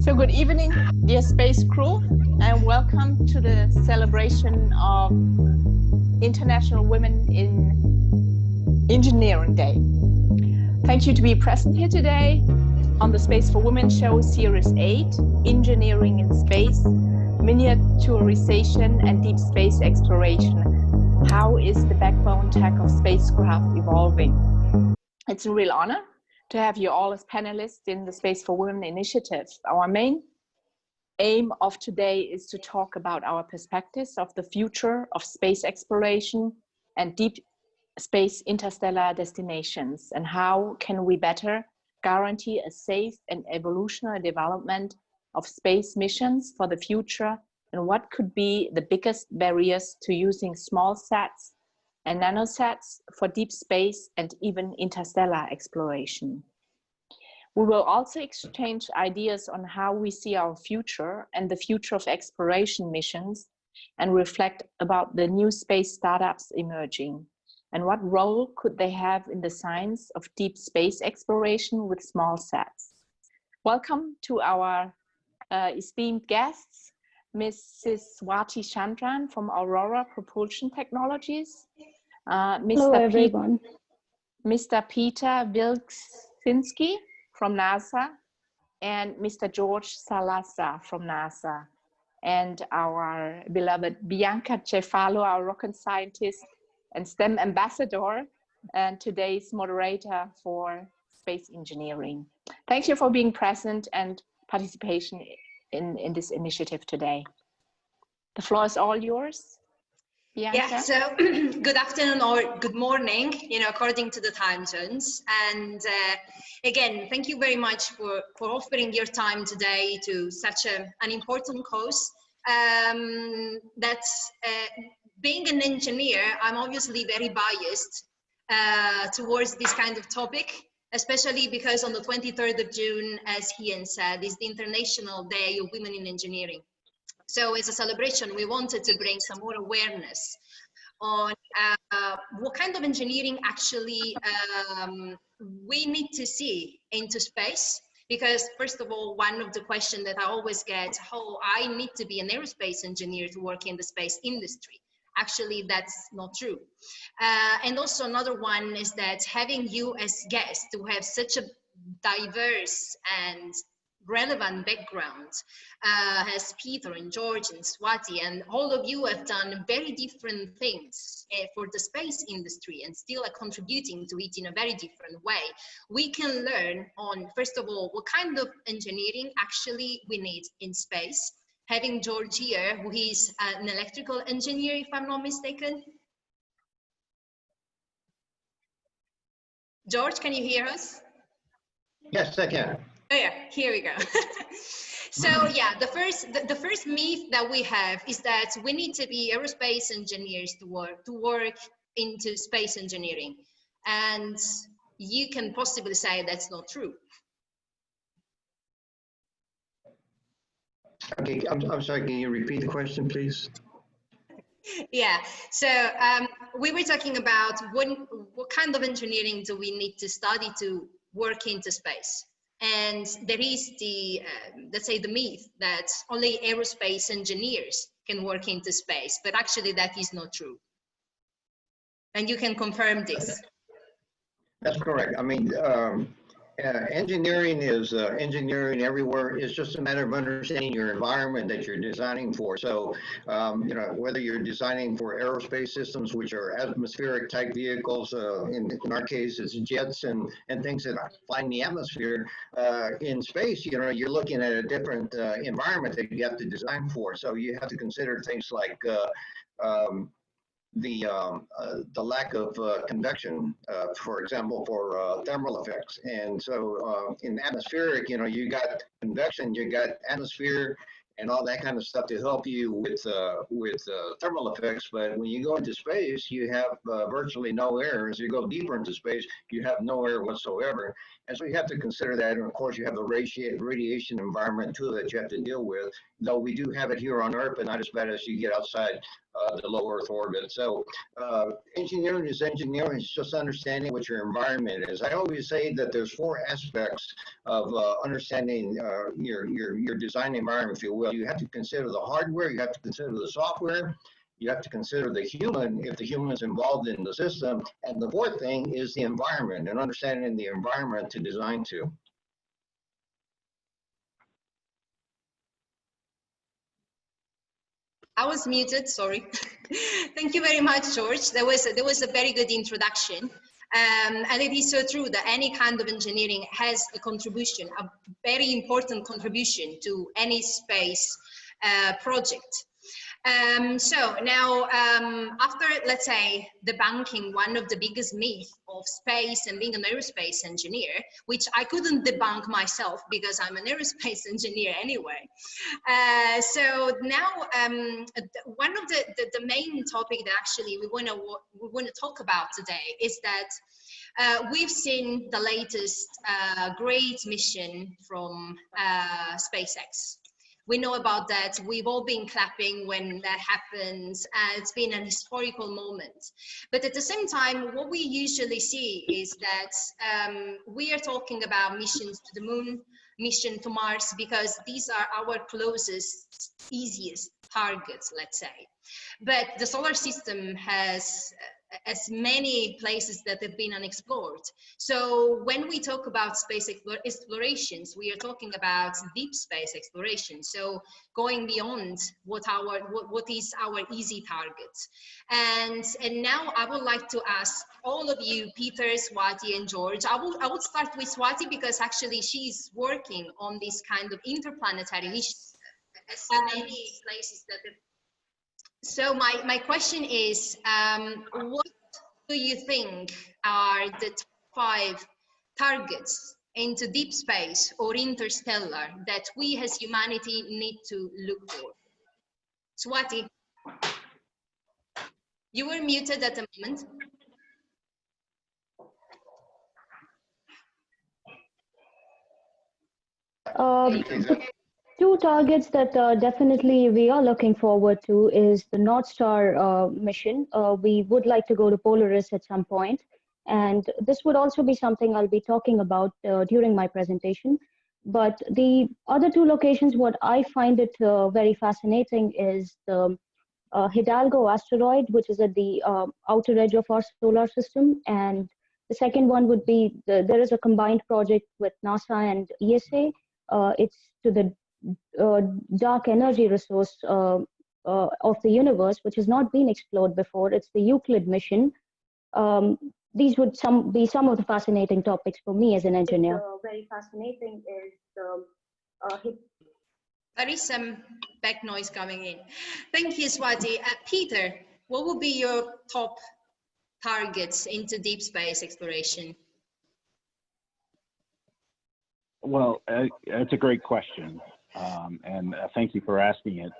So good evening, dear space crew, and welcome to the celebration of International Women in Engineering Day. Thank you to be present here today on the Space4Women Show Series 8, Engineering in Space, Miniaturisation and Deep Space Exploration. How is the backbone tech of spacecraft evolving? It's a real honor to have you all as panelists in the Space4Women initiative. Our main aim of today is to talk about our perspectives of the future of space exploration and deep space interstellar destinations, and how can we better guarantee a safe and evolutionary development of space missions for the future, and what could be the biggest barriers to using small sats and nanosats for deep space and even interstellar exploration. We will also exchange ideas on how we see our future and the future of exploration missions, and reflect about the new space startups emerging, and what role could they have in the science of deep space exploration with small sats. Welcome to our esteemed guests, Mrs. Swati Chandran from Aurora Propulsion Technologies, Hello, everyone. Mr. Peter Wilczynski from NASA, and Mr. George Salazar from NASA, and our beloved Bianca Cefalo, our rocket scientist and STEM ambassador, and today's moderator for space engineering. Thank you for being present and participation in this initiative today. The floor is all yours. Bianca? Yeah, so good afternoon or good morning, according to the time zones. And again, thank you very much for offering your time today to such an important cause. Being an engineer, I'm obviously very biased towards this kind of topic, especially because on the 23rd of June, as Ian said, is the International Day of Women in Engineering. So as a celebration, we wanted to bring some more awareness on what kind of engineering actually we need to see into space. Because first of all, one of the questions that I always get, oh, I need to be an aerospace engineer to work in the space industry. Actually, that's not true. And also another one is that having you as guests to have such a diverse and relevant background as Peter and George and Swati, and all of you have done very different things for the space industry and still are contributing to it in a very different way. We can learn on, first of all, what kind of engineering actually we need in space. Having George here, who is an electrical engineer, if I'm not mistaken. George, can you hear us? Yes, I can. Oh yeah, here we go. So yeah, the first myth that we have is that we need to be aerospace engineers to work into space engineering, and you can possibly say that's not true. Okay, I'm sorry, can you repeat the question, please? Yeah, so we were talking about what kind of engineering do we need to study to work into space. And there is the, let's say, the myth that only aerospace engineers can work into space, but actually that is not true. And you can confirm this. That's correct. I mean, engineering is engineering everywhere. It's just a matter of understanding your environment that you're designing for. So, whether you're designing for aerospace systems, which are atmospheric type vehicles, in our case, it's jets and things that fly in the atmosphere. In space, you're looking at a different environment that you have to design for. So you have to consider things like the lack of convection, for example, for thermal effects. And so in atmospheric, you got convection, you got atmosphere, and all that kind of stuff to help you with thermal effects. But when you go into space, you have virtually no air. As you go deeper into space, you have no air whatsoever. And so you have to consider that. And of course, you have the radiation environment too that you have to deal with. Though we do have it here on Earth, but not as bad as you get outside the low Earth orbit. So engineering is engineering. It's just understanding what your environment is. I always say that there's four aspects of understanding your design environment, if you will. You have to consider the hardware. You have to consider the software. You have to consider the human, if the human is involved in the system. And the fourth thing is the environment and understanding the environment to design to. I was muted, sorry. Thank you very much, George. That was a very good introduction. And it is so true that any kind of engineering has a contribution, a very important contribution to any space project. So now, after, let's say, debunking one of the biggest myths of space and being an aerospace engineer, which I couldn't debunk myself because I'm an aerospace engineer anyway. So now, one of the main topic that actually we want to talk about today is that we've seen the latest great mission from SpaceX. We know about that. We've all been clapping when that happens. It's been an historical moment. But at the same time, what we usually see is that we are talking about missions to the moon, mission to Mars, because these are our closest, easiest targets, let's say. But the solar system has as many places that have been unexplored. So when we talk about space explorations, we are talking about deep space exploration. So going beyond what is our easy targets. And now I would like to ask all of you, Peter, Swati, and George. I would start with Swati because actually she's working on this kind of interplanetary missions. As many places that have. So my question is, what do you think are the top 5 targets into deep space or interstellar that we as humanity need to look for? Swati, you were muted at the moment. Two targets that definitely we are looking forward to is the North Star mission. We would like to go to Polaris at some point, and this would also be something I'll be talking about during my presentation. But the other 2 locations, what I find it very fascinating is the Hidalgo asteroid, which is at the outer edge of our solar system, and the second one would be there is a combined project with NASA and ESA. It's to the dark energy resource of the universe, which has not been explored before. It's the Euclid mission. These would be some of the fascinating topics for me as an engineer. Very fascinating is there is some back noise coming in. Thank you, Swati. Peter, what would be your top targets into deep space exploration? Well, it's a great question. And thank you for asking it.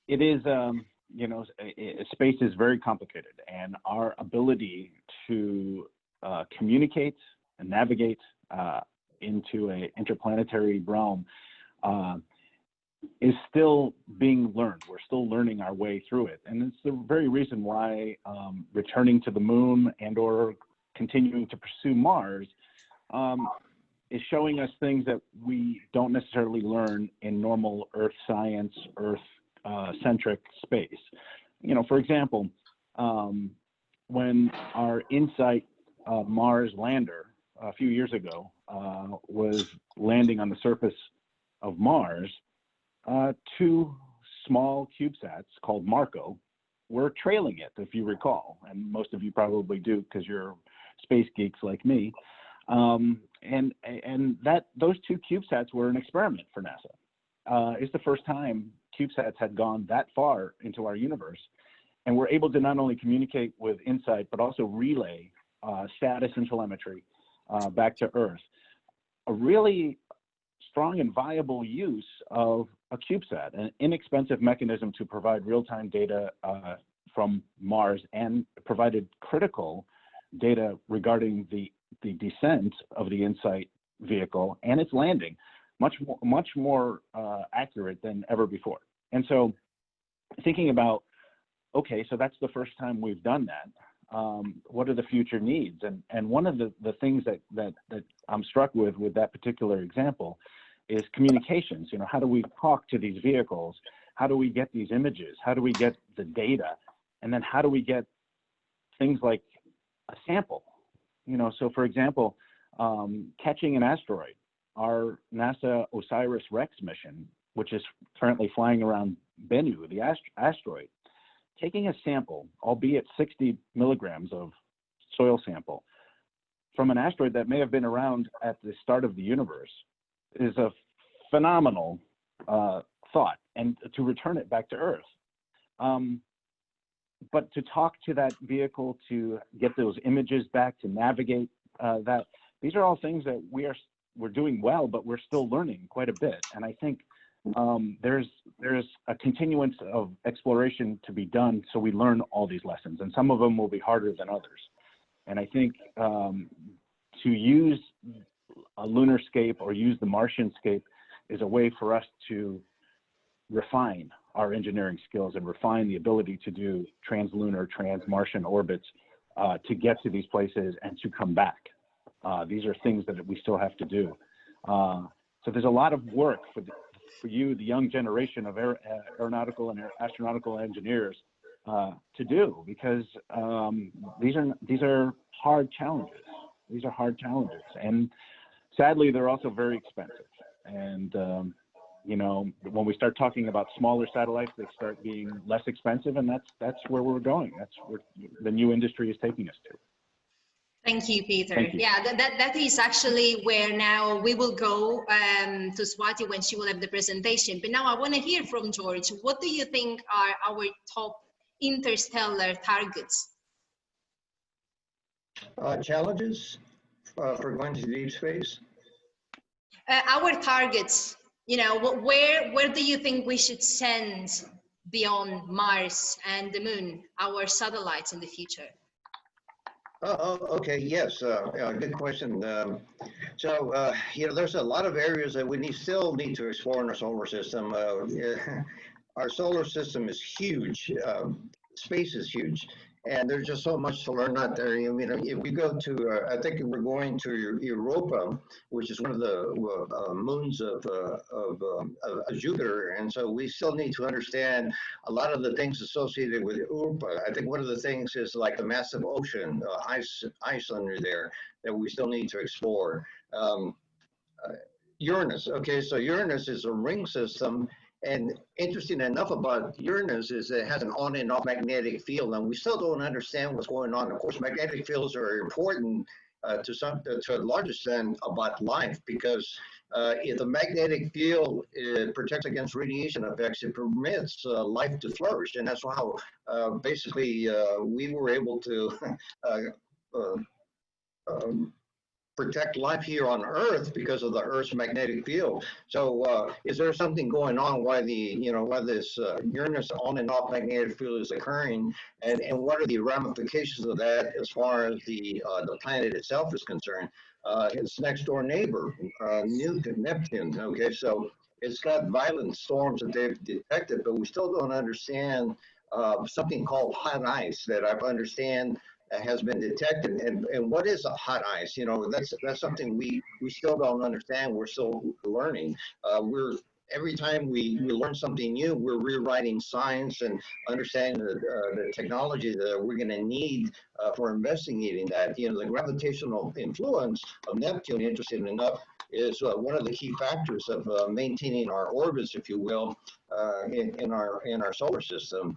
It is, you know, space is very complicated, and our ability to communicate and navigate into an interplanetary realm is still being learned. We're still learning our way through it, and it's the very reason why returning to the moon and/or continuing to pursue Mars is showing us things that we don't necessarily learn in normal Earth science, Earth-centric space. You know, for example, when our InSight Mars lander a few years ago was landing on the surface of Mars, 2 small CubeSats called Marco were trailing it, if you recall, and most of you probably do because you're space geeks like me. And those 2 CubeSats were an experiment for NASA. It's the first time CubeSats had gone that far into our universe, and we're able to not only communicate with InSight, but also relay status and telemetry back to Earth. A really strong and viable use of a CubeSat, an inexpensive mechanism to provide real-time data from Mars, and provided critical data regarding the descent of the InSight vehicle and its landing, much more accurate than ever before. And so thinking about, okay, so that's the first time we've done that. What are the future needs? And one of the things that I'm struck with that particular example is communications. You know, how do we talk to these vehicles? How do we get these images? How do we get the data? And then how do we get things like a sample? You know, so for example, catching an asteroid, our NASA OSIRIS-REx mission, which is currently flying around Bennu, the asteroid, taking a sample, albeit 60 milligrams of soil sample, from an asteroid that may have been around at the start of the universe is a phenomenal thought, and to return it back to Earth. But to talk to that vehicle, to get those images back, to navigate that, these are all things that we're doing well, but we're still learning quite a bit. And I think there's a continuance of exploration to be done, so we learn all these lessons, and some of them will be harder than others. And I think to use a lunarscape or use the Martianscape is a way for us to refine our engineering skills and refine the ability to do translunar, trans-Martian orbits to get to these places and to come back. These are things that we still have to do. So there's a lot of work for you, the young generation of aeronautical and astronautical engineers, to do, because these are hard challenges. These are hard challenges, and sadly, they're also very expensive. And you know, when we start talking about smaller satellites, they start being less expensive, and that's where we're going. That's where the new industry is taking us to. Thank you, Peter. Thank you. Yeah, that is actually where now we will go to Swati when she will have the presentation. But now I want to hear from George. What do you think are our top interstellar targets? Challenges for going to deep space? Our targets, you know, where do you think we should send beyond Mars and the Moon, our satellites in the future? Okay, yes, good question. So, you know, there's a lot of areas that we still need to explore in our solar system. Our solar system is huge. Space is huge. And there's just so much to learn out there. I mean, if we go to, I think we're going to Europa, which is one of the moons of Jupiter, and so we still need to understand a lot of the things associated with Europa. I think one of the things is like the massive ocean, ice under there that we still need to explore. Uranus. Okay, so Uranus is a ring system. And interesting enough about Uranus is that it has an on and off magnetic field, and we still don't understand what's going on. Of course, magnetic fields are important to a large extent about life, because if the magnetic field protects against radiation effects, it permits life to flourish, and that's how basically we were able to protect life here on Earth because of the Earth's magnetic field. So is there something going on why this Uranus on and off magnetic field is occurring, and what are the ramifications of that as far as the planet itself is concerned? Its next door neighbor, Neptune, okay, so it's got violent storms that they've detected, but we still don't understand something called hot ice that I understand has been detected, and what is a hot ice? You know, that's something we still don't understand. We're still learning. Every time we learn something new, we're rewriting science and understanding the technology that we're going to need for investigating that. You know, the gravitational influence of Neptune, interesting enough, is one of the key factors of maintaining our orbits, if you will, in our solar system.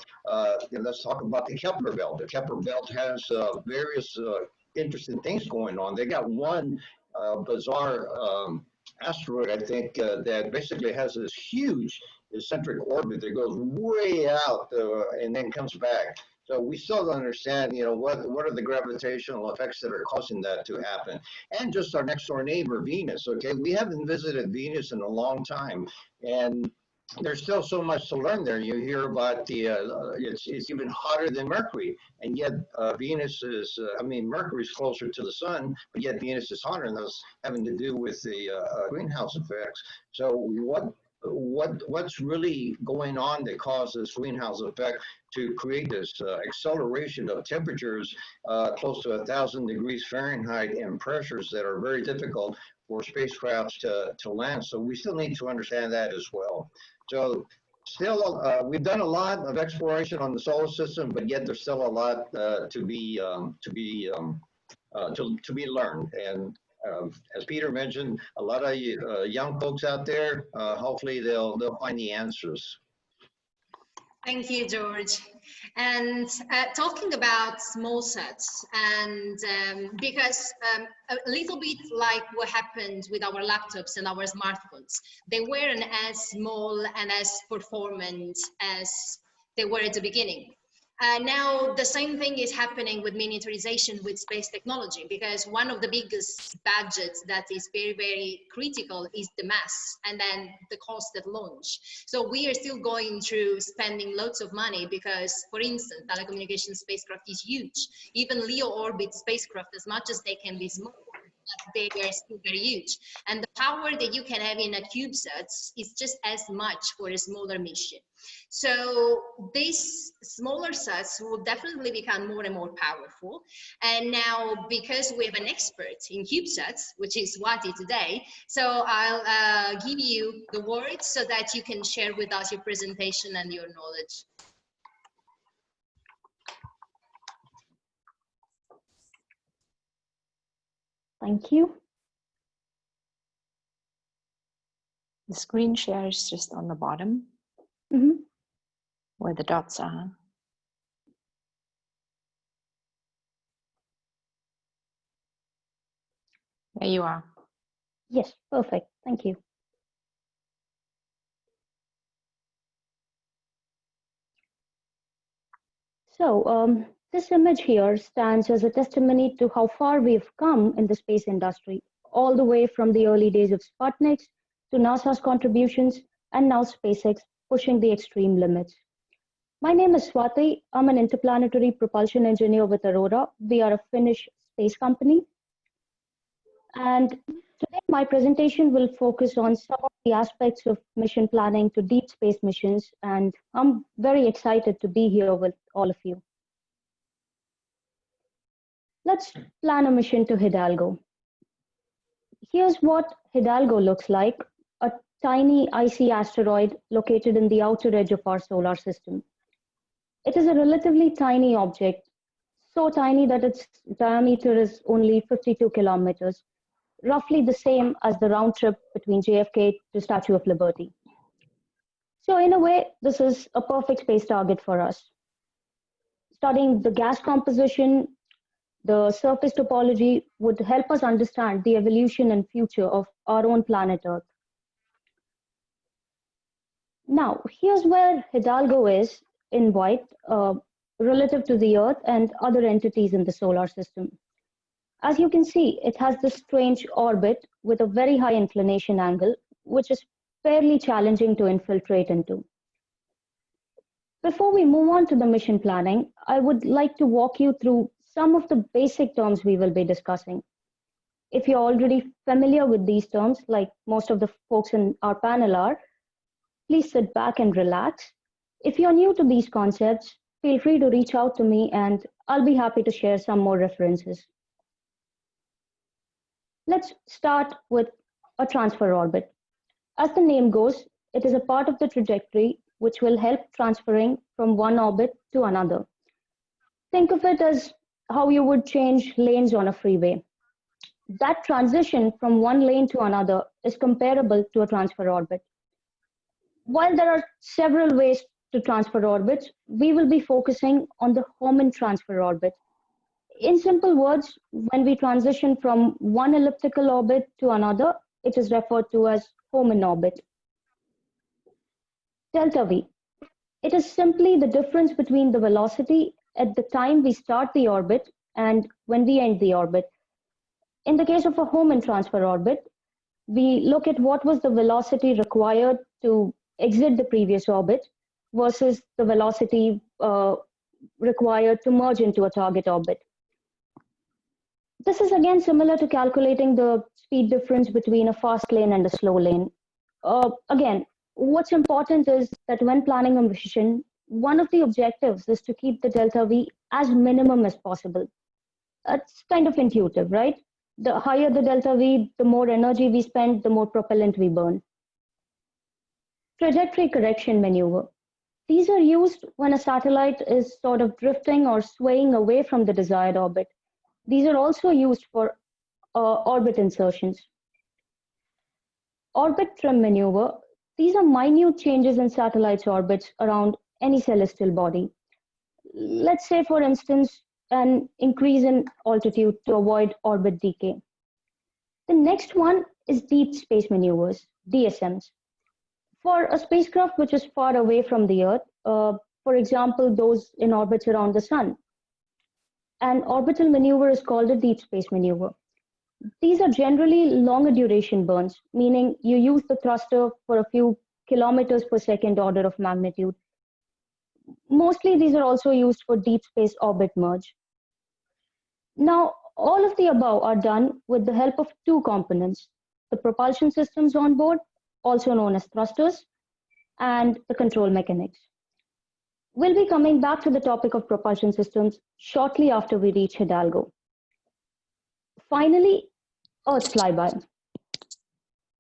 Let's talk about the Kepler belt. The Kepler belt has various interesting things going on. They got one bizarre asteroid, I think, that basically has this huge eccentric orbit that goes way out and then comes back. So we still don't understand, you know, what are the gravitational effects that are causing that to happen. And just our next door neighbor, Venus, okay? We haven't visited Venus in a long time, and there's still so much to learn there. You hear about it's even hotter than Mercury, and yet Venus is, Mercury's closer to the sun, but yet Venus is hotter, and those having to do with the greenhouse effects. So what's really going on that causes greenhouse effect to create this acceleration of temperatures close to 1,000 degrees Fahrenheit and pressures that are very difficult for spacecrafts to land. So we still need to understand that as well. So still, we've done a lot of exploration on the solar system, but yet there's still a lot to be learned. And as Peter mentioned, a lot of young folks out there, hopefully they'll find the answers. Thank you, George. And talking about small sets, and because a little bit like what happened with our laptops and our smartphones, they weren't as small and as performant as they were at the beginning. Now, the same thing is happening with miniaturization with space technology, because one of the biggest budgets that is very, very critical is the mass and then the cost at launch. So we are still going through spending lots of money because, for instance, telecommunication spacecraft is huge. Even LEO orbit spacecraft, as much as they can be small, they are still very huge. And the power that you can have in a CubeSat is just as much for a smaller mission. So these smaller sets will definitely become more and more powerful. And now, because we have an expert in CubeSats, which is Swati today, so I'll give you the word so that you can share with us your presentation and your knowledge. Thank you. The screen share is just on the bottom where the dots are. There you are. Yes, perfect. Thank you. So this image here stands as a testimony to how far we've come in the space industry, all the way from the early days of SpaceConneX to NASA's contributions, and now SpaceX pushing the extreme limits. My name is Swati. I'm an interplanetary propulsion engineer with Aurora. We are a Finnish space company. And today my presentation will focus on some of the aspects of mission planning to deep space missions, and I'm very excited to be here with all of you. Let's plan a mission to Hidalgo. Here's what Hidalgo looks like, a tiny icy asteroid located in the outer edge of our solar system. It is a relatively tiny object, so tiny that its diameter is only 52 kilometers, roughly the same as the round trip between JFK to Statue of Liberty. So in a way, this is a perfect space target for us. Studying the gas composition, the surface topology would help us understand the evolution and future of our own planet Earth. Now, here's where Hidalgo is in white relative to the Earth and other entities in the solar system. As you can see, it has this strange orbit with a very high inclination angle, which is fairly challenging to infiltrate into. Before we move on to the mission planning, I would like to walk you through some of the basic terms we will be discussing. If you're already familiar with these terms, like most of the folks in our panel are, please sit back and relax. If you're new to these concepts, feel free to reach out to me and I'll be happy to share some more references. Let's start with a transfer orbit. As the name goes, it is a part of the trajectory which will help transferring from one orbit to another. Think of it as how you would change lanes on a freeway. That transition from one lane to another is comparable to a transfer orbit. While there are several ways to transfer orbits, we will be focusing on the Hohmann transfer orbit. In simple words, when we transition from one elliptical orbit to another, it is referred to as Hohmann orbit. Delta V. It is simply the difference between the velocity at the time we start the orbit and when we end the orbit. In the case of a Hohmann transfer orbit, we look at what was the velocity required to exit the previous orbit versus the velocity required to merge into a target orbit. This is again similar to calculating the speed difference between a fast lane and a slow lane. Again, what's important is that when planning a mission, one of the objectives is to keep the delta V as minimum as possible. It's kind of intuitive, right? The higher the delta V, the more energy we spend, the more propellant we burn. Trajectory correction maneuver. These are used when a satellite is sort of drifting or swaying away from the desired orbit. These are also used for orbit insertions. Orbit trim maneuver. These are minute changes in satellites' orbits around any celestial body. Let's say, for instance, an increase in altitude to avoid orbit decay. The next one is deep space maneuvers, DSMs. For a spacecraft which is far away from the Earth, for example, those in orbits around the Sun, an orbital maneuver is called a deep space maneuver. These are generally longer duration burns, meaning you use the thruster for a few kilometers per second order of magnitude. Mostly these are also used for deep space orbit merge. Now, all of the above are done with the help of two components, the propulsion systems on board, also known as thrusters, and the control mechanics. We'll be coming back to the topic of propulsion systems shortly after we reach Hidalgo. Finally, Earth flyby.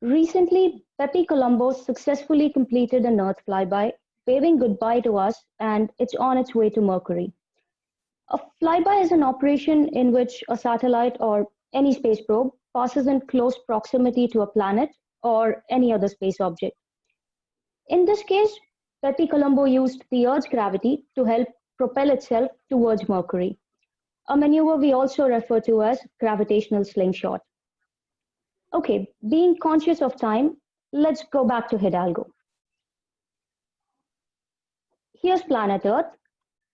Recently, Pepe Colombo successfully completed an Earth flyby, waving goodbye to us, and it's on its way to Mercury. A flyby is an operation in which a satellite or any space probe passes in close proximity to a planet or any other space object. In this case, Pepe Colombo used the Earth's gravity to help propel itself towards Mercury, a maneuver we also refer to as gravitational slingshot. Okay, being conscious of time, let's go back to Hidalgo. Here's planet Earth,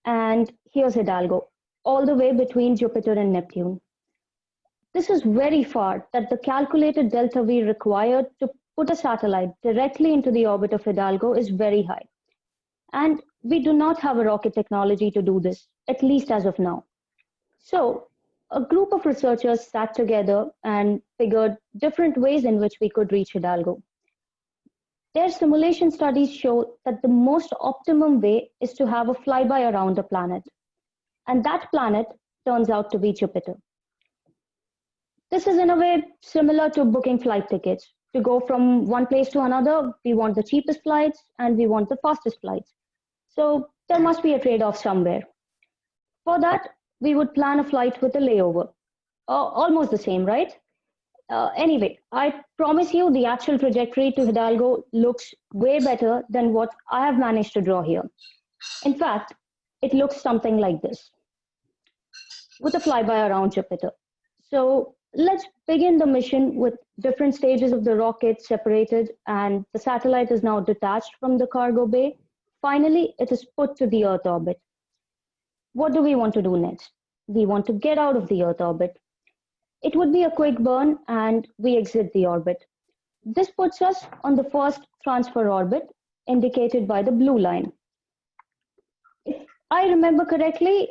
and here's Hidalgo, all the way between Jupiter and Neptune. This is very far that the calculated delta V required to put a satellite directly into the orbit of Hidalgo is very high. And we do not have a rocket technology to do this, at least as of now. So a group of researchers sat together and figured different ways in which we could reach Hidalgo. Their simulation studies show that the most optimum way is to have a flyby around a planet. And that planet turns out to be Jupiter. This is in a way similar to booking flight tickets. To go from one place to another, we want the cheapest flights and we want the fastest flights. So there must be a trade-off somewhere. For that, we would plan a flight with a layover. Almost the same, right? Anyway, I promise you the actual trajectory to Hidalgo looks way better than what I have managed to draw here. In fact, it looks something like this, with a flyby around Jupiter. So let's begin the mission with different stages of the rocket separated, and the satellite is now detached from the cargo bay. Finally, it is put to the Earth orbit. What do we want to do next? We want to get out of the Earth orbit. It would be a quick burn and we exit the orbit. This puts us on the first transfer orbit, indicated by the blue line. If I remember correctly,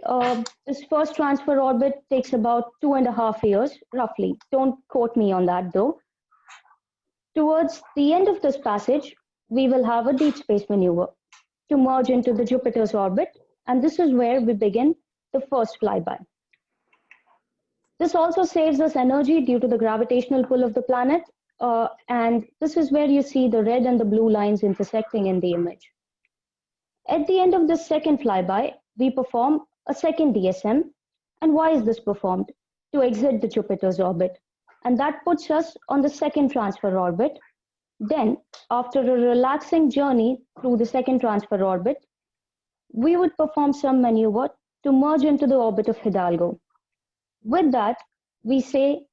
this first transfer orbit takes about 2.5 years, roughly. Don't quote me on that though. Towards the end of this passage, we will have a deep space maneuver to merge into the Jupiter's orbit, and this is where we begin the first flyby. This also saves us energy due to the gravitational pull of the planet, and this is where you see the red and the blue lines intersecting in the image. At the end of the second flyby, we perform a second DSM. And why is this performed? To exit the Jupiter's orbit. And that puts us on the second transfer orbit. Then, after a relaxing journey through the second transfer orbit, we would perform some maneuver to merge into the orbit of Hidalgo. With that, we say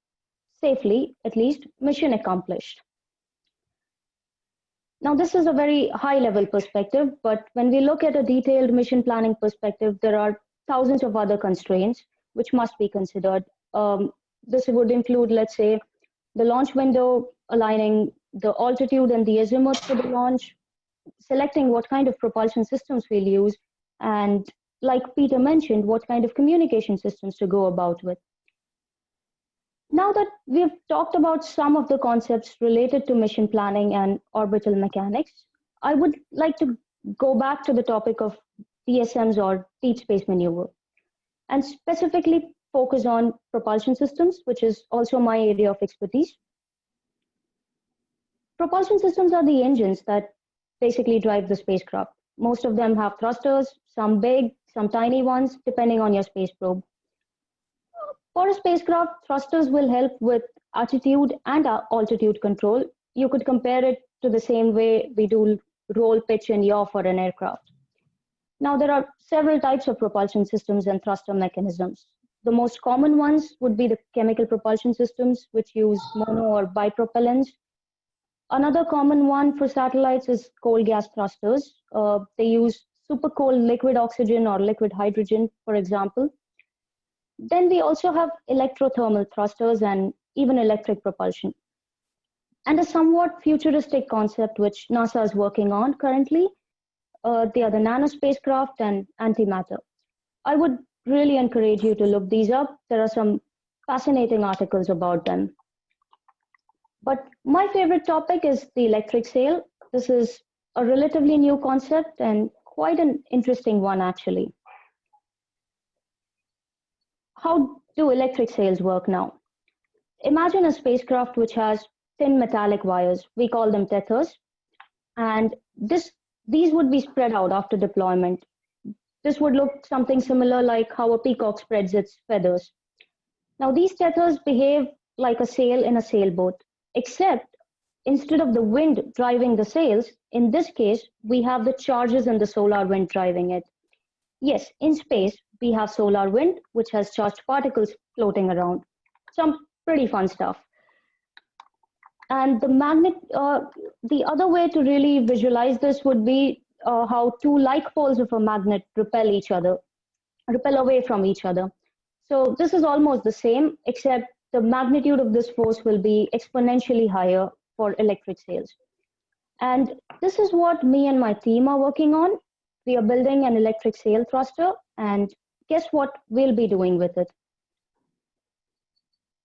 safely, at least, mission accomplished. Now, this is a very high-level perspective, but when we look at a detailed mission planning perspective, there are thousands of other constraints which must be considered. This would include, let's say, the launch window, aligning the altitude and the azimuth for the launch, selecting what kind of propulsion systems we'll use, and like Peter mentioned, what kind of communication systems to go about with. Now that we've talked about some of the concepts related to mission planning and orbital mechanics, I would like to go back to the topic of DSMs or deep space maneuver, and specifically focus on propulsion systems, which is also my area of expertise. Propulsion systems are the engines that basically drive the spacecraft. Most of them have thrusters, some big, some tiny ones, depending on your space probe. For a spacecraft, thrusters will help with attitude and altitude control. You could compare it to the same way we do roll, pitch, and yaw for an aircraft. Now, there are several types of propulsion systems and thruster mechanisms. The most common ones would be the chemical propulsion systems, which use mono or bipropellants. Another common one for satellites is coal gas thrusters. They use super cold liquid oxygen or liquid hydrogen, for example. Then we also have electrothermal thrusters and even electric propulsion. And a somewhat futuristic concept which NASA is working on currently, they are the nano spacecraft and antimatter. I would really encourage you to look these up. There are some fascinating articles about them. But my favorite topic is the electric sail. This is a relatively new concept and quite an interesting one, actually. How do electric sails work now? Imagine a spacecraft which has thin metallic wires. We call them tethers. And these would be spread out after deployment. This would look something similar like how a peacock spreads its feathers. Now, these tethers behave like a sail in a sailboat, except instead of the wind driving the sails, in this case, we have the charges in the solar wind driving it. Yes, in space, we have solar wind, which has charged particles floating around. Some pretty fun stuff. And the other way to really visualize this would be how two like poles of a magnet repel away from each other. So this is almost the same, except the magnitude of this force will be exponentially higher for electric sails. And this is what me and my team are working on. We are building an electric sail thruster, and guess what we'll be doing with it?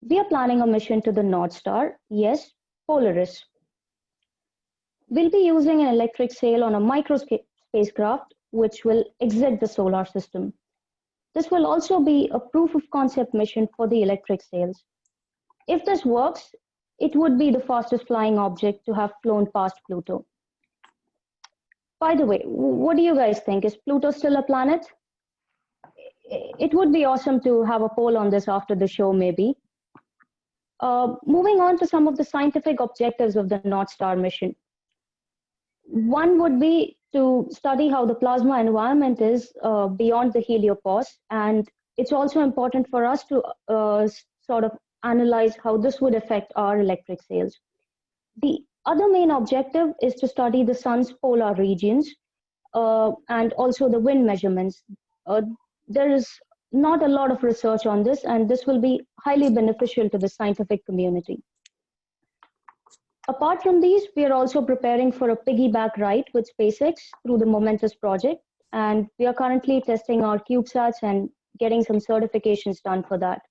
We are planning a mission to the North Star, yes, Polaris. We'll be using an electric sail on a micro spacecraft, which will exit the solar system. This will also be a proof of concept mission for the electric sails. If this works, it would be the fastest flying object to have flown past Pluto. By the way, what do you guys think? Is Pluto still a planet? It would be awesome to have a poll on this after the show, maybe. Moving on to some of the scientific objectives of the North Star mission. One would be to study how the plasma environment is beyond the heliopause, and it's also important for us to sort of analyze how this would affect our electric sails. The other main objective is to study the sun's polar regions and also the wind measurements. There is not a lot of research on this, and this will be highly beneficial to the scientific community. Apart from these, we are also preparing for a piggyback ride with SpaceX through the Momentous project, and we are currently testing our CubeSats and getting some certifications done for that.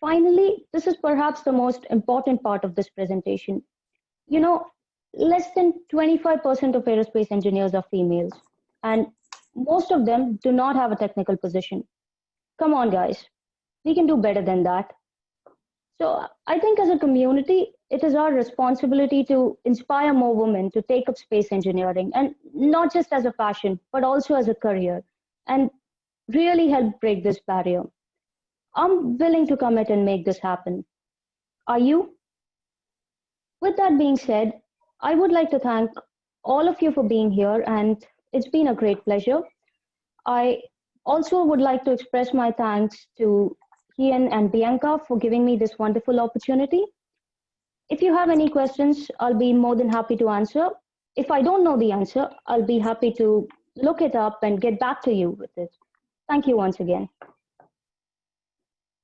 Finally, this is perhaps the most important part of this presentation. You know, less than 25% of aerospace engineers are females, and most of them do not have a technical position. Come on, guys, we can do better than that. So I think as a community, it is our responsibility to inspire more women to take up space engineering, and not just as a passion, but also as a career, and really help break this barrier. I'm willing to commit and make this happen. Are you? With that being said, I would like to thank all of you for being here, and it's been a great pleasure. I also would like to express my thanks to Ian and Bianca for giving me this wonderful opportunity. If you have any questions, I'll be more than happy to answer. If I don't know the answer, I'll be happy to look it up and get back to you with it. Thank you once again.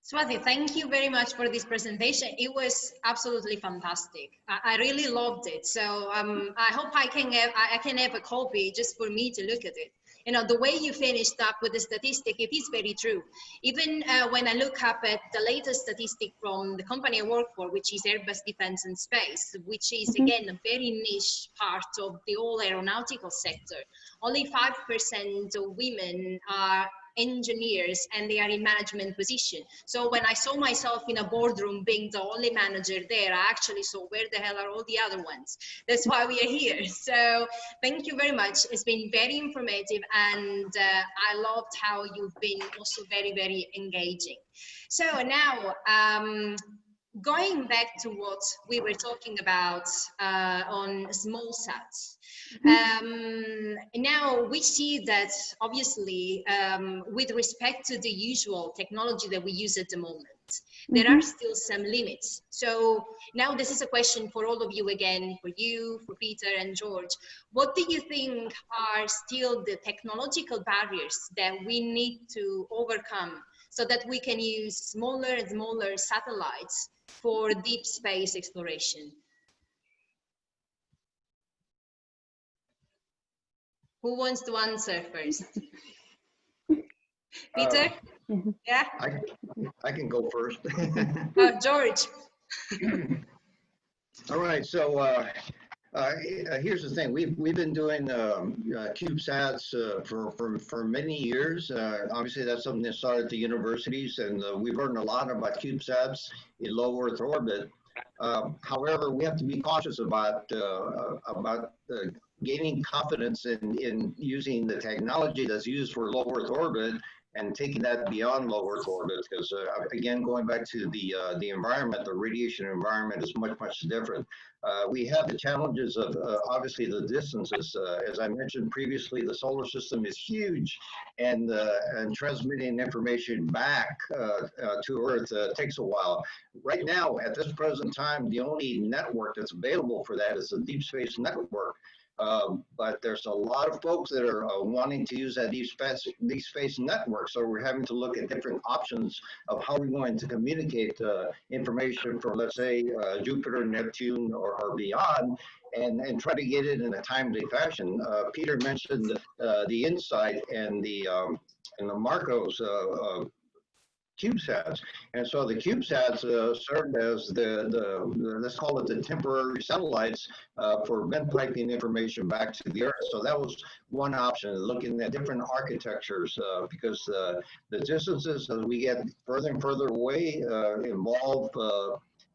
Swati, thank you very much for this presentation. It was absolutely fantastic. I really loved it. So I hope I can have a copy just for me to look at it. you know, the way you finished up with the statistic, it is very true. Even when I look up at the latest statistic from the company I work for, which is Airbus Defence and Space, which is again a very niche part of the whole aeronautical sector, only 5% of women are engineers and they are in management position. So when I saw myself in a boardroom being the only manager there, I actually saw where the hell are all the other ones. That's why we are here. So thank you very much. It's been very informative, and I loved how you've been also very, very engaging. So now, going back to what we were talking about on small sats. Now we see that obviously with respect to the usual technology that we use at the moment, there are still some limits. So now this is a question for all of you again, for you, for Peter and George. What do you think are still the technological barriers that we need to overcome so that we can use smaller and smaller satellites for deep space exploration? Who wants to answer first? Peter? Yeah? I can go first. George. All right, so here's the thing. We've been doing CubeSats for many years. Obviously, that's something that started at the universities, and we've learned a lot about CubeSats in low Earth orbit. However, we have to be cautious about gaining confidence in using the technology that's used for low Earth orbit and taking that beyond low Earth orbit, because again, going back to the environment, the radiation environment is much different. We have the challenges of obviously the distances. As I mentioned previously, the solar system is huge, and transmitting information back to Earth takes a while. Right now, at this present time, the only network that's available for that is the Deep Space Network. But there's a lot of folks that are wanting to use that deep space network. So we're having to look at different options of how we're going to communicate information from, let's say, Jupiter, Neptune, or beyond, and try to get it in a timely fashion. Peter mentioned the InSight and the Marcos CubeSats, and so the CubeSats served as the let's call it the temporary satellites for vent piping information back to the Earth. So that was one option, looking at different architectures, because the distances as we get further and further away involve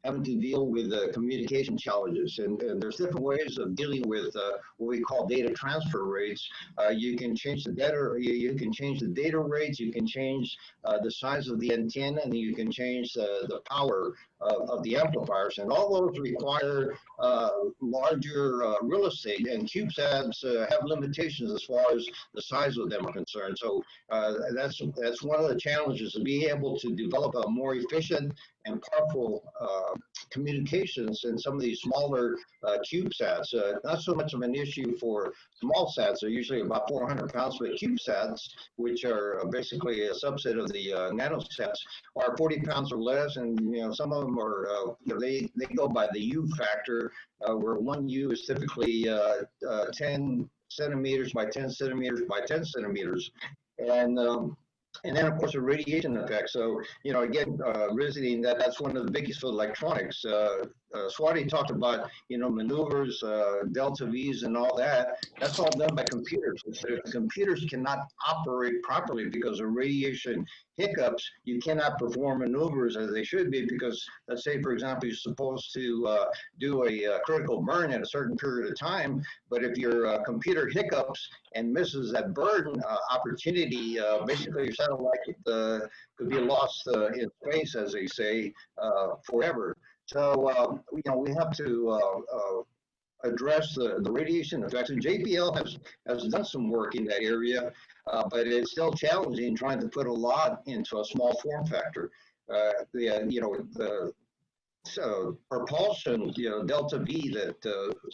having to deal with communication challenges, and there's different ways of dealing with what we call data transfer rates. You can change the data, you can change the data rates, you can change the size of the antenna, and you can change the power of the amplifiers, and all those require larger real estate, and CubeSats have limitations as far as the size of them are concerned. So that's one of the challenges, to be able to develop a more efficient and powerful communications in some of these smaller CubeSats. Not so much of an issue for small sats. They're usually about 400 pounds, but CubeSats, which are basically a subset of the nanosats, are 40 pounds or less, and some of them are they go by the U factor, where one U is typically 10 centimeters by 10 centimeters by 10 centimeters, and then, of course, the radiation effect. So, again, visiting that's one of the biggest for electronics. Swati talked about, maneuvers, delta V's and all that. That's all done by computers. If the computers cannot operate properly because of radiation hiccups, you cannot perform maneuvers as they should be, because, let's say, for example, you're supposed to do a critical burn at a certain period of time, but if your computer hiccups and misses that burn opportunity, basically your satellite could be lost in space, as they say, forever. So, we have to address the radiation effects. And JPL has done some work in that area, but it's still challenging trying to put a lot into a small form factor. The propulsion, delta V that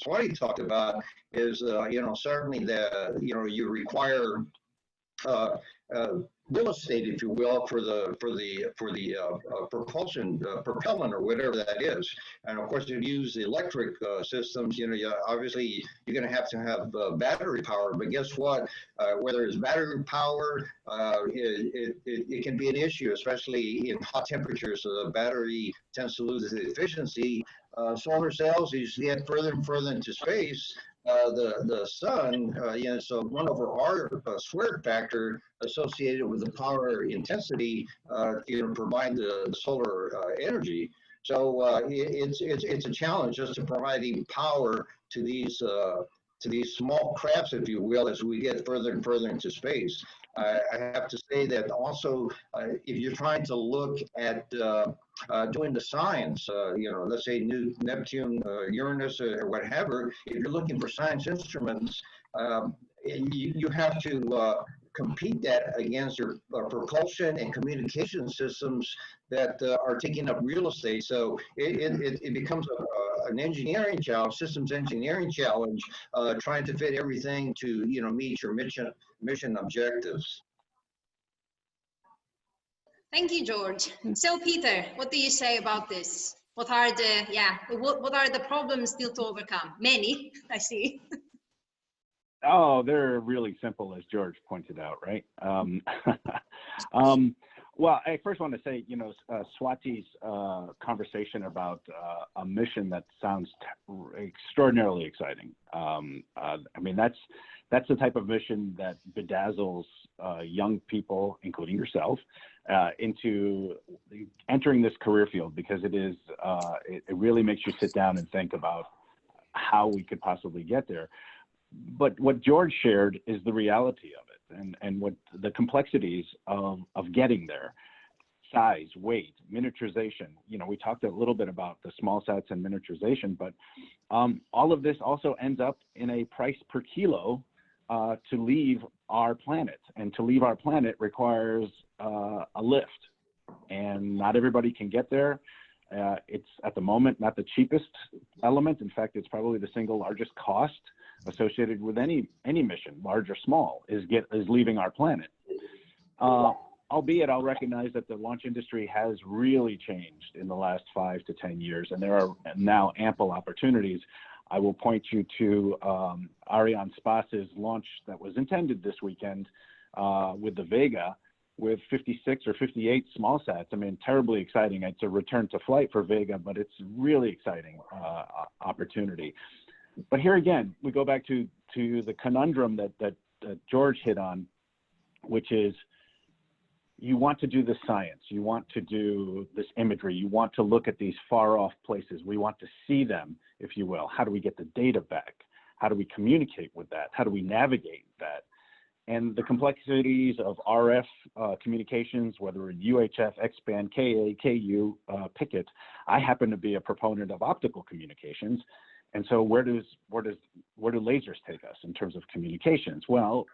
Swati talked about is, certainly you require real estate, if you will, for the propulsion propellant or whatever that is. And of course, if you use electric systems, obviously you're going to have battery power. But guess what? Whether it's battery power, it can be an issue, especially in hot temperatures. So the battery tends to lose its efficiency. Solar cells, as you get further and further into space, the sun, so 1 over R squared factor associated with the power intensity, provide the solar energy. So it's a challenge just to providing power to these small crafts, if you will, as we get further and further into space. I have to say that also, if you're trying to look at doing the science, let's say Neptune, Uranus, or whatever, if you're looking for science instruments, you have to compete that against your propulsion and communication systems that are taking up real estate. So it becomes an engineering challenge, systems engineering challenge, trying to fit everything to meet your mission objectives. Thank you, George. So Peter, what do you say about this? What are the problems still to overcome? Many, I see. Oh, they're really simple, as George pointed out, right? Well, I first want to say, Swati's conversation about a mission that sounds extraordinarily exciting. I mean, that's the type of mission that bedazzles young people, including yourself, into entering this career field, because it really makes you sit down and think about how we could possibly get there. But what George shared is the reality of it, and what the complexities of getting there: size, weight, miniaturization. We talked a little bit about the small sats and miniaturization, but all of this also ends up in a price per kilo to leave our planet. And to leave our planet requires a lift, and not everybody can get there. It's at the moment not the cheapest element. In fact, it's probably the single largest cost associated with any mission, large or small, is leaving our planet. Albeit, I'll recognize that the launch industry has really changed in the last 5 to 10 years, and there are now ample opportunities. I will point you to Arianespace's launch that was intended this weekend with the Vega, with 56 or 58 small sats. I mean, terribly exciting. It's a return to flight for Vega, but it's really exciting opportunity. But here again, we go back to the conundrum that George hit on, which is, you want to do the science, you want to do this imagery, you want to look at these far off places, we want to see them, if you will. How do we get the data back? How do we communicate with that? How do we navigate that? And the complexities of RF communications, whether in UHF, X-band, KA, KU, pick it. I happen to be a proponent of optical communications. And so where do lasers take us in terms of communications? Well,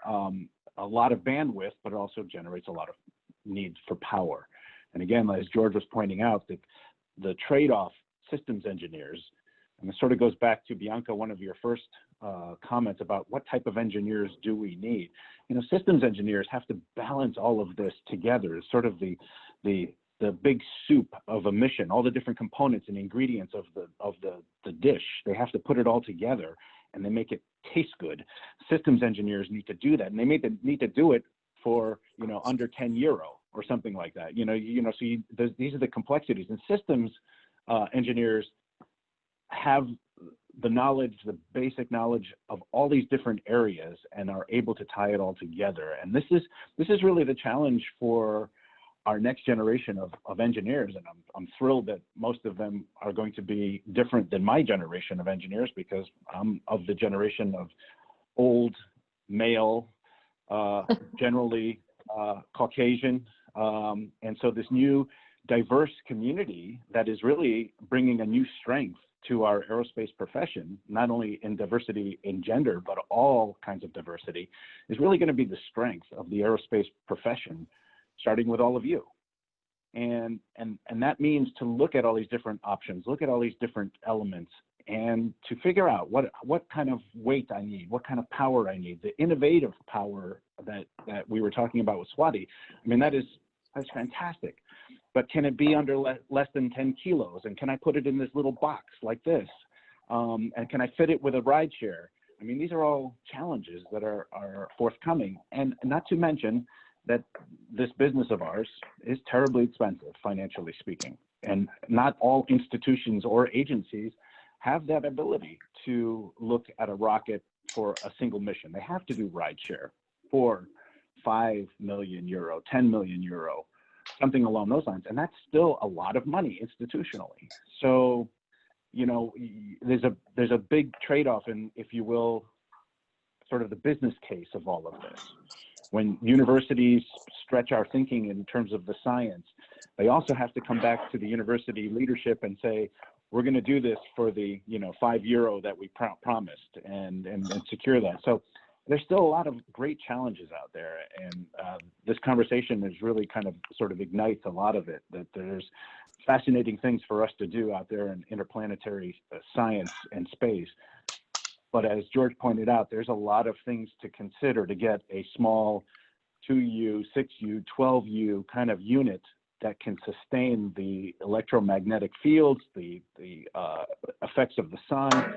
a lot of bandwidth, but it also generates a lot of need for power. And again, as George was pointing out, the trade-off systems engineers, and this sort of goes back to Bianca, one of your first comments about what type of engineers do we need. Systems engineers have to balance all of this together. It's sort of the big soup of a mission, all the different components and ingredients of the dish. They have to put it all together, and they make it taste good. Systems engineers need to do that, and they need to do it for under 10 euro or something like that. So these are the complexities, and systems engineers have the knowledge, the basic knowledge of all these different areas, and are able to tie it all together. And this is really the challenge for our next generation of engineers. And I'm thrilled that most of them are going to be different than my generation of engineers, because I'm of the generation of old, male, generally Caucasian. And so this new diverse community that is really bringing a new strength to our aerospace profession, not only in diversity in gender, but all kinds of diversity, is really going to be the strength of the aerospace profession, starting with all of you. And that means to look at all these different options, look at all these different elements, and to figure out what kind of weight I need, what kind of power I need, the innovative power that we were talking about with Swati. I mean, that's fantastic. But can it be under less than 10 kilos? And can I put it in this little box like this? And can I fit it with a ride share? I mean, these are all challenges that are forthcoming. And not to mention that this business of ours is terribly expensive, financially speaking. And not all institutions or agencies have that ability to look at a rocket for a single mission. They have to do rideshare for 5 million euro, 10 million euro, something along those lines. And that's still a lot of money institutionally. So, you know, there's a big trade-off in, if you will, sort of the business case of all of this. When universities stretch our thinking in terms of the science, they also have to come back to the university leadership and say, we're going to do this for the, you know, €5 that we promised and secure that. So there's still a lot of great challenges out there. And this conversation is really kind of sort of ignites a lot of it, that there's fascinating things for us to do out there in interplanetary science and space. But as George pointed out, there's a lot of things to consider to get a small 2U, 6U, 12U kind of unit that can sustain the electromagnetic fields, the effects of the sun,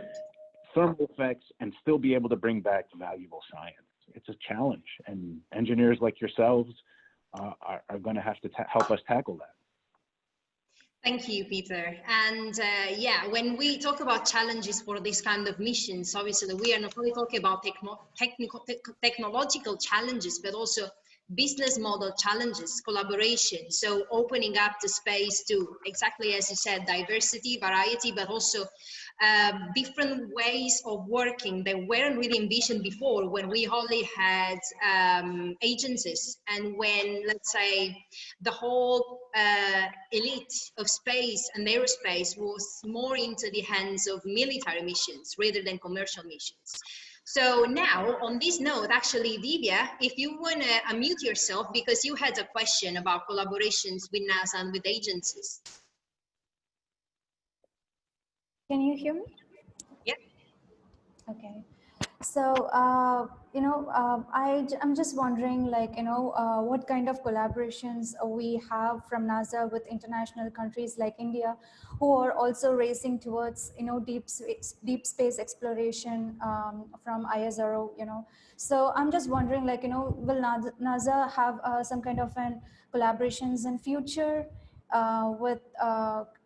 thermal effects, and still be able to bring back valuable science. It's a challenge, and engineers like yourselves are going to have to help us tackle that. Thank you, Peter. And yeah, when we talk about challenges for this kind of missions, obviously we are not only talking about technological challenges, but also business model challenges, collaboration. So opening up the space to, exactly as you said, diversity, variety, but also different ways of working that weren't really envisioned before, when we only had agencies, and when, let's say, the whole elite of space and aerospace was more into the hands of military missions rather than commercial missions. So now, on this note, actually, Divya, if you want to unmute yourself, because you had a question about collaborations with NASA and with agencies. Can you hear me? Yeah. Okay. So, I'm just wondering, like, what kind of collaborations we have from NASA with international countries like India, who are also racing towards, deep space exploration from ISRO, So I'm just wondering, like, will NASA have some kind of an collaborations in future with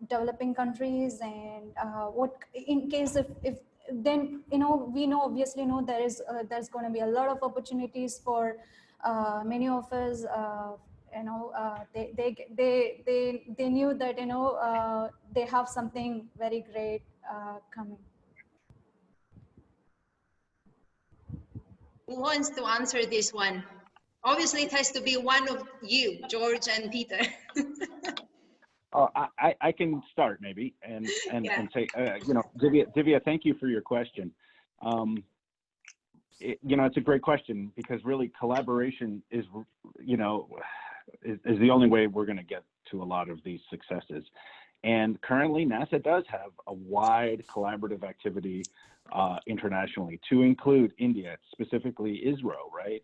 developing countries, and what in case if then we obviously know there's going to be a lot of opportunities for many of us. They knew that they have something very great coming. Who wants to answer this one? Obviously, it has to be one of you, George and Peter. I can start maybe and say, Divya, thank you for your question. It's a great question, because really collaboration is the only way we're going to get to a lot of these successes. And currently NASA does have a wide collaborative activity internationally, to include India, specifically ISRO, right?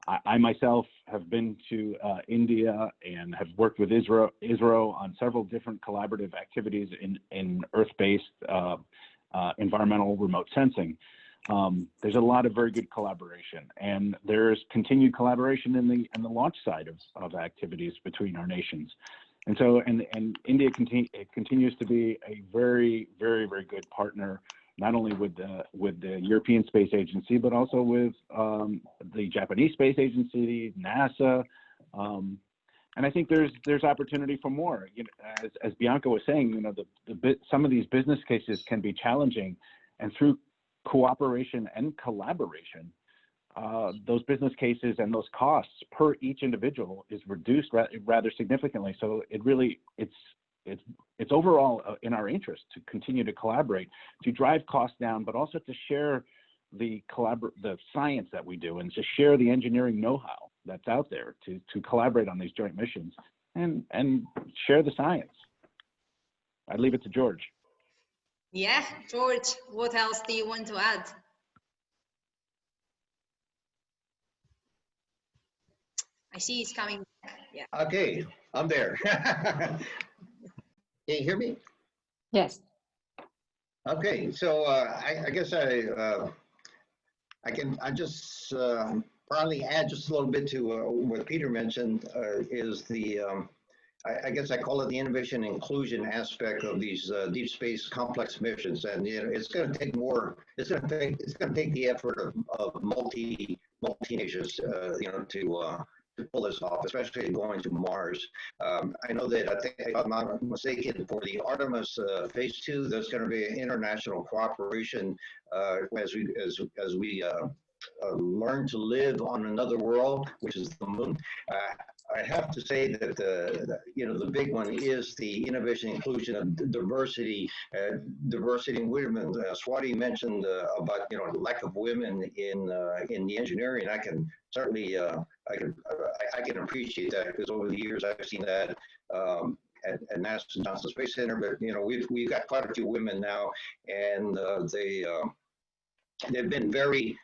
I myself have been to India and have worked with ISRO on several different collaborative activities in Earth-based environmental remote sensing. There's a lot of very good collaboration, and there's continued collaboration in the launch side of activities between our nations. And so, and India continues to be a very, very, very good partner, not only with the European Space Agency, but also with the Japanese Space Agency, NASA, and I think there's opportunity for more. As Bianca was saying, some of these business cases can be challenging, and through cooperation and collaboration, those business cases and those costs per each individual is reduced rather significantly. So it's overall in our interest to continue to collaborate, to drive costs down, but also to share the science that we do, and to share the engineering know-how that's out there to collaborate on these joint missions. and share the science. I leave it to George. Yeah, George, what else do you want to add? I see he's coming back. Yeah. Okay, I'm there. Can you hear me? Yes. Okay, so I guess I just probably add just a little bit to what Peter mentioned is the I guess I call it the innovation and inclusion aspect of these deep space complex missions, and you know, it's going to take more. It's going to take the effort of multi nations, you know, to pull this off, especially going to Mars. I know that I think, if I'm not mistaken, for the Artemis Phase 2, there's going to be an international cooperation as we learn to live on another world, which is the moon. I have to say that you know, the big one is the innovation, inclusion, of diversity, diversity in women. Swati mentioned about, you know, the lack of women in the engineering. I can certainly I can appreciate that, because over the years I've seen that at NASA Johnson Space Center. But you know, we've got quite a few women now, and they've been very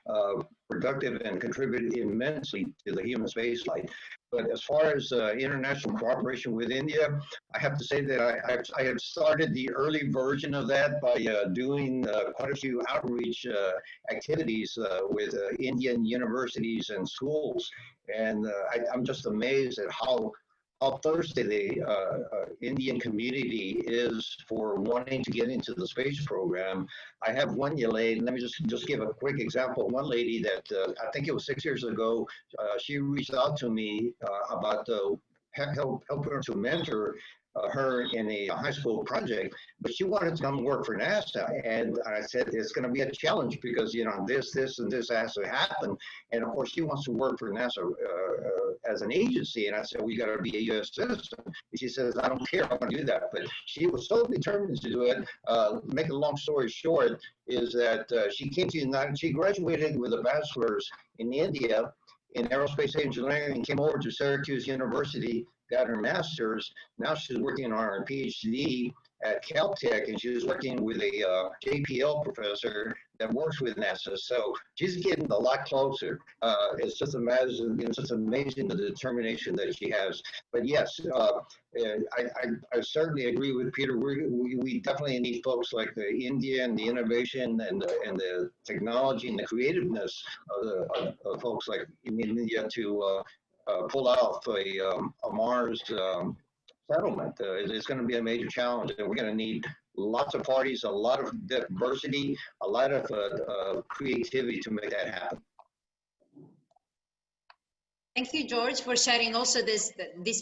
productive and contributed immensely to the human spaceflight. But as far as international cooperation with India, I have to say that I have started the early version of that by doing quite a few outreach activities with Indian universities and schools. And I'm just amazed at how thirsty the Indian community is for wanting to get into the space program. I have one lady, let me just give a quick example. One lady that I think it was 6 years ago, she reached out to me about helping her to mentor her in a high school project, but she wanted to come work for NASA. And I said, it's going to be a challenge because, you know, this and this has to happen. And of course, she wants to work for NASA as an agency. And I said, we got to be a U.S. citizen. And she says, I don't care, I'm going to do that. But she was so determined to do it. Make a long story short, is that she came to the United, she graduated with a bachelor's in India in aerospace engineering and came over to Syracuse University, got her master's. Now she's working on her PhD at Caltech, and she's working with a JPL professor that works with NASA. So she's getting a lot closer. It's just amazing, you know, it's just amazing the determination that she has. But yes, I certainly agree with Peter. We definitely need folks like the India and the innovation and the technology and the creativeness of folks like in India to pull off a Mars settlement. It's going to be a major challenge, and we're going to need lots of parties, a lot of diversity, a lot of creativity to make that happen. Thank you, George, for sharing also this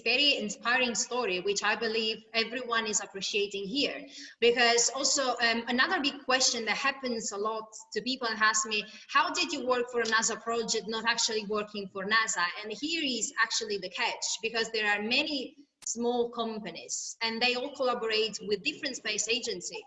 very inspiring story, which I believe everyone is appreciating here. Because also another big question that happens a lot to people and ask me, how did you work for a NASA project not actually working for NASA? And here is actually the catch, because there are many small companies and they all collaborate with different space agencies.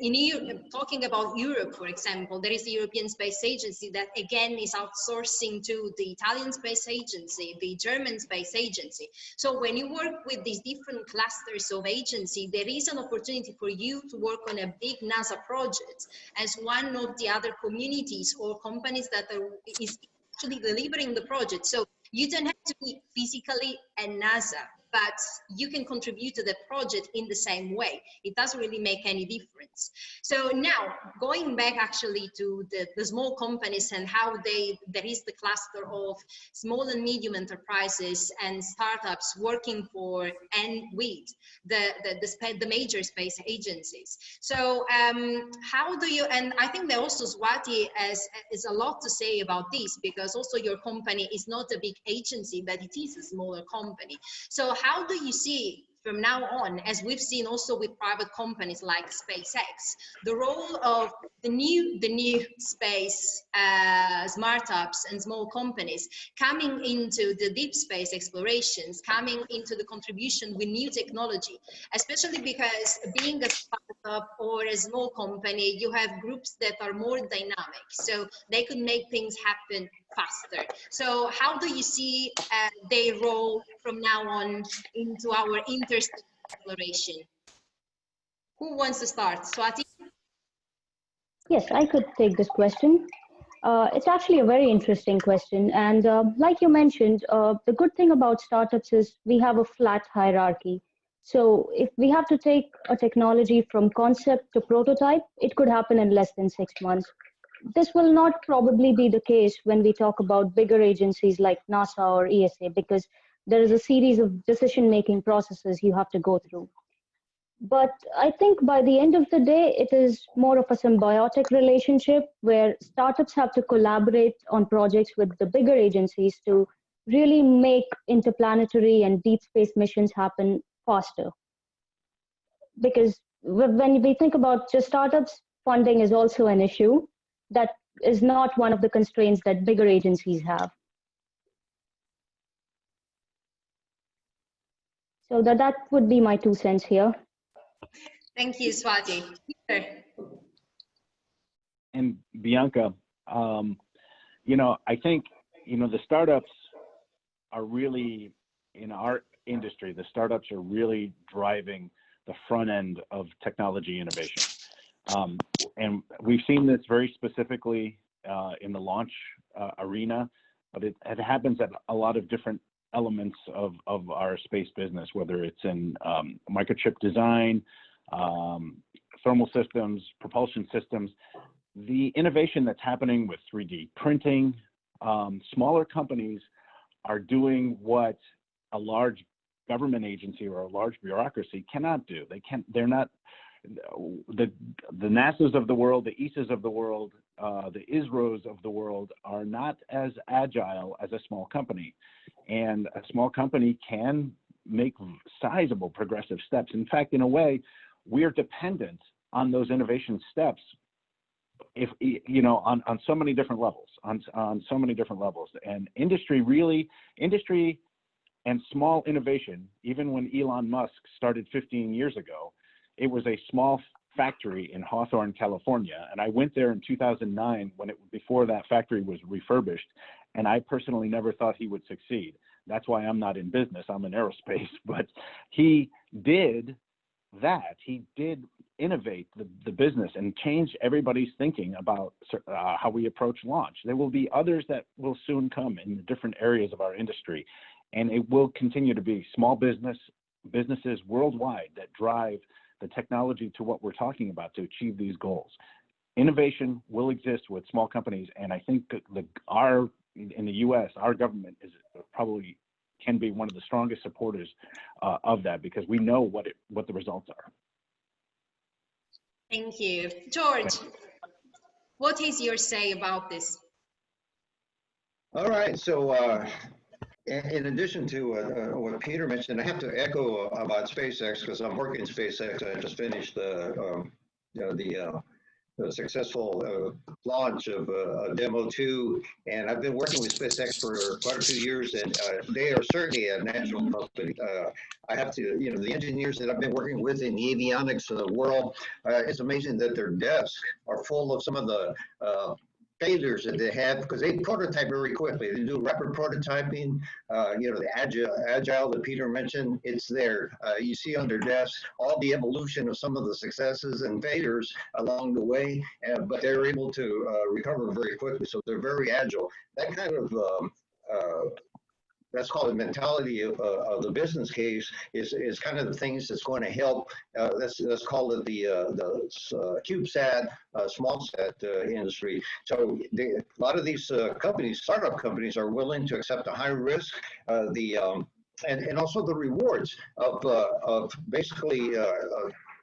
In Europe, talking about Europe, for example, there is the European Space Agency that again is outsourcing to the Italian Space Agency, the German Space Agency. So when you work with these different clusters of agency, there is an opportunity for you to work on a big NASA project as one of the other communities or companies that is actually delivering the project. So you don't have to be physically at NASA, but you can contribute to the project in the same way. It doesn't really make any difference. So now, going back actually to the small companies and how there is the cluster of small and medium enterprises and startups working for and with the major space agencies. So how do you, and I think that also Swati is a lot to say about this, because also your company is not a big agency, but it is a smaller company. So how do you see from now on, as we've seen also with private companies like SpaceX, the role of the new space startups and small companies coming into the deep space explorations, coming into the contribution with new technology, especially because being a startup or a small company, you have groups that are more dynamic, so they could make things happen faster. So how do you see their role from now on into our interstellar exploration? Who wants to start? Swati? Yes, I could take this question. It's actually a very interesting question. And like you mentioned, the good thing about startups is we have a flat hierarchy. So if we have to take a technology from concept to prototype, it could happen in less than 6 months. This will not probably be the case when we talk about bigger agencies like NASA or ESA, because there is a series of decision-making processes you have to go through. But I think by the end of the day, it is more of a symbiotic relationship where startups have to collaborate on projects with the bigger agencies to really make interplanetary and deep space missions happen faster. Because when we think about just startups, funding is also an issue that is not one of the constraints that bigger agencies have. So that would be my 2 cents here. Thank you, Swati. Peter. And Bianca, you know, I think, you know, the startups are really, in our industry, the startups are really driving the front end of technology innovation. And we've seen this very specifically in the launch arena, but it happens at a lot of different elements of our space business, whether it's in microchip design, thermal systems, propulsion systems. The innovation that's happening with 3D printing, smaller companies are doing what a large government agency or a large bureaucracy cannot do. They're not, the NASAs of the world, the ESAs of the world, the ISROs of the world are not as agile as a small company. And a small company can make sizable progressive steps. In fact, in a way, we are dependent on those innovation steps, if you know, on so many different levels, on so many different levels. And industry and small innovation, even when Elon Musk started 15 years ago, it was a small factory in Hawthorne, California. And I went there in 2009 before that factory was refurbished. And I personally never thought he would succeed. That's why I'm not in business, I'm in aerospace. But he did that. He did innovate the business and change everybody's thinking about how we approach launch. There will be others that will soon come in the different areas of our industry. And it will continue to be small businesses worldwide that drive the technology to what we're talking about to achieve these goals. Innovation will exist with small companies, and I think in the U.S., our government is probably can be one of the strongest supporters of that, because we know what the results are. Thank you. George, what is your say about this? All right, so in addition to what Peter mentioned, I have to echo about SpaceX, because I'm working in SpaceX. I just finished the successful launch of Demo 2, and I've been working with SpaceX for quite a few years, and they are certainly a national company. I have to, you know, the engineers that I've been working with in the avionics world, it's amazing that their desks are full of some of the failures that they have, because they prototype very quickly. They do rapid prototyping. You know, the agile that Peter mentioned, it's there. You see on their desks all the evolution of some of the successes and failures along the way, but they're able to recover very quickly. So they're very agile. That kind of let's call it mentality of the business case is kind of the things that's going to help. Let's call it the CubeSat, small sat industry. So a lot of these companies, startup companies, are willing to accept a high risk, and also the rewards of basically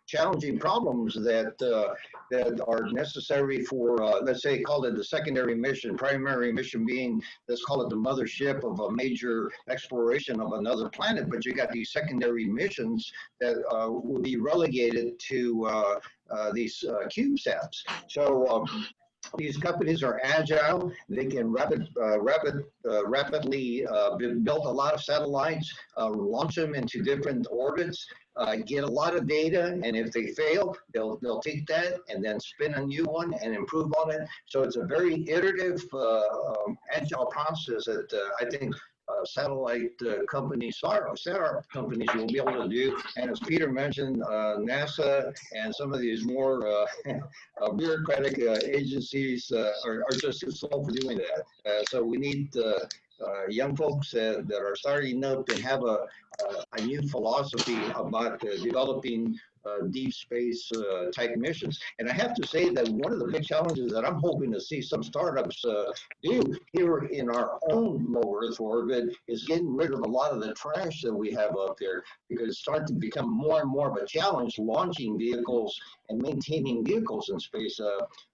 challenging problems that are necessary for, let's say, call it the secondary mission, primary mission being, let's call it the mothership of a major exploration of another planet. But you got these secondary missions that will be relegated to these CubeSats. So these companies are agile. They can rapidly build a lot of satellites, launch them into different orbits. get a lot of data, and if they fail, they'll take that and then spin a new one and improve on it. So it's a very iterative, agile process that I think satellite companies, startup companies will be able to do. And as Peter mentioned, NASA and some of these more bureaucratic agencies are just too slow for doing that. So we need young folks that are starting up to have a new philosophy about developing deep space type missions. And I have to say that one of the big challenges that I'm hoping to see some startups do here in our own low Earth orbit is getting rid of a lot of the trash that we have up there, because it's starting to become more and more of a challenge launching vehicles and maintaining vehicles in space.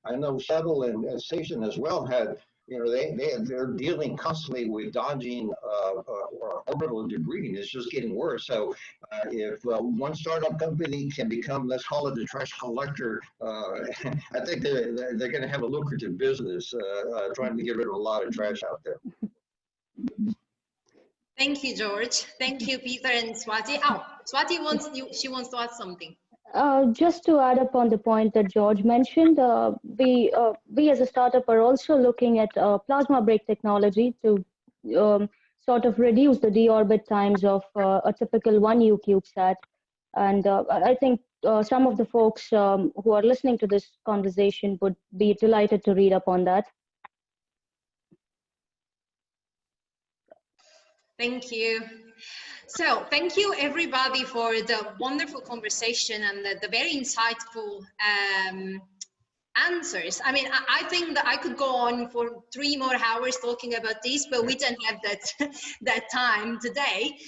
I know Shuttle and Station as well had, they're dealing constantly with dodging orbital debris, and it's just getting worse. So if one startup company can become, let's call it the trash collector, I think they're going to have a lucrative business trying to get rid of a lot of trash out there. Thank you, George. Thank you, Peter and Swati. Oh, Swati she wants to add something. Just to add up on the point that George mentioned, we as a startup are also looking at plasma brake technology to sort of reduce the deorbit times of a typical 1U CubeSat. And I think some of the folks who are listening to this conversation would be delighted to read up on that. Thank you. So thank you everybody for the wonderful conversation and the very insightful answers. I mean, I think that I could go on for 3 more hours talking about this, but we don't have that time today.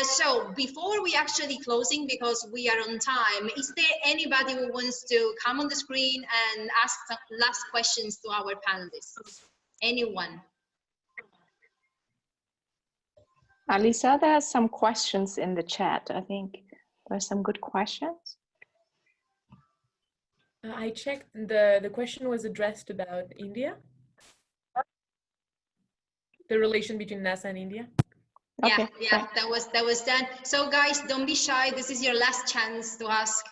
So before we actually closing, because we are on time, is there anybody who wants to come on the screen and ask some last questions to our panelists? Anyone? Alisa, there are some questions in the chat. I think there are some good questions. I checked, the question was addressed about India. The relation between NASA and India. Okay, yeah, that was done. So guys, don't be shy. This is your last chance to ask.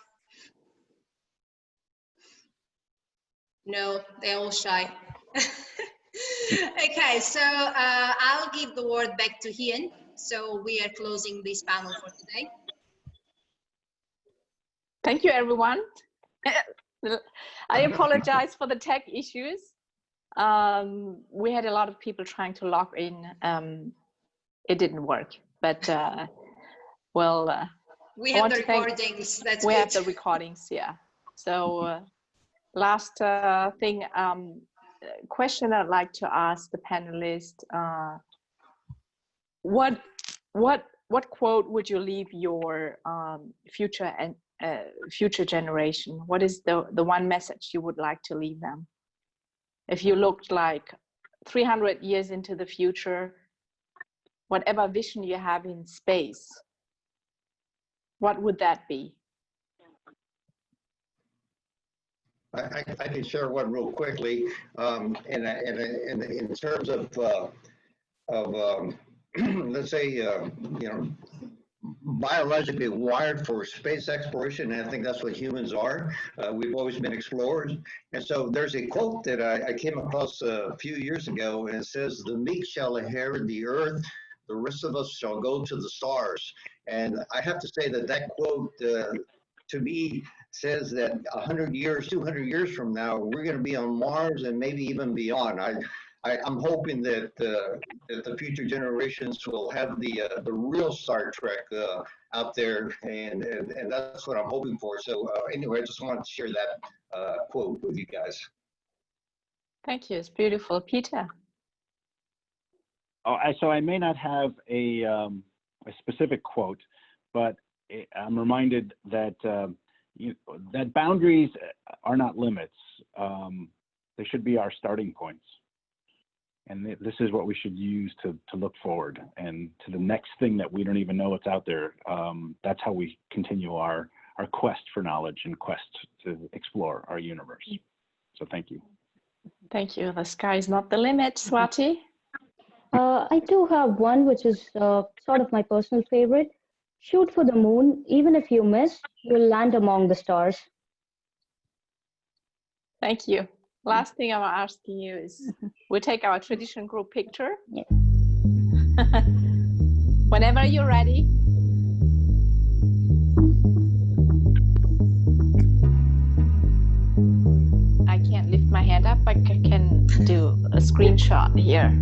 No, they're all shy. Okay, so I'll give the word back to Ian. So we are closing this panel for today. Thank you, everyone. I apologize for the tech issues. We had a lot of people trying to log in. It didn't work, but well, we have the recordings. That's we good. have the recordings, yeah. So last thing, question I'd like to ask the panelists: what quote would you leave your future generation? What is the one message you would like to leave them? If you looked like 300 years into the future, whatever vision you have in space, what would that be? I can share one real quickly. In terms of let's say, biologically wired for space exploration, and I think that's what humans are. We've always been explorers. And so there's a quote that I came across a few years ago, and it says, "The meek shall inherit the earth, the rest of us shall go to the stars." And I have to say that quote, to me, says that 100 years, 200 years from now, we're going to be on Mars and maybe even beyond. I'm hoping that the future generations will have the real Star Trek out there, and that's what I'm hoping for. So anyway, I just wanted to share that quote with you guys. Thank you. It's beautiful, Peter. Oh, so I may not have a specific quote, but I'm reminded that that boundaries are not limits. They should be our starting points. And this is what we should use to look forward and to the next thing that we don't even know what's out there. That's how we continue our quest for knowledge and quest to explore our universe. So thank you. Thank you. The sky is not the limit, Swati. I do have one, which is sort of my personal favorite. Shoot for the moon. Even if you miss, you'll land among the stars. Thank you. Last thing I'm asking you is, we take our traditional group picture. Yeah. Whenever you're ready. I can't lift my hand up, but I can do a screenshot here.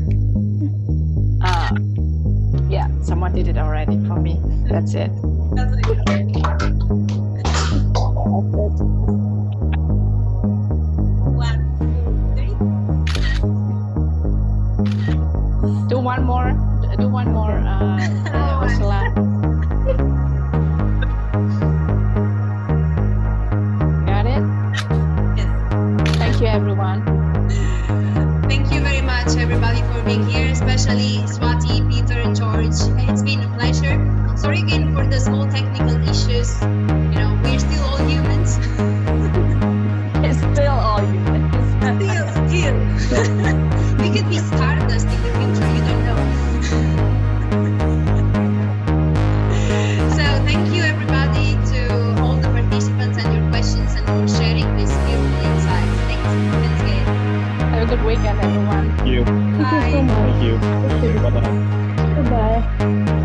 Yeah, someone did it already for me. That's it. That's it. One, two, three. Do one more. Do one more, Ursula. Got it? Yes. Thank you, everyone. Thank you very much, everybody, for being here, especially Swati, Peter, and George. It's been a pleasure. Sorry again for the small technical issues. You know, we're still all humans. It's still all humans. Still. We could be stardust in the future, you don't know. So thank you, everybody, to all the participants and your questions and for sharing this beautiful insights. Thanks again. Have a good weekend, everyone. Thank you. Thank you so much. Thank you. Bye-bye. Goodbye.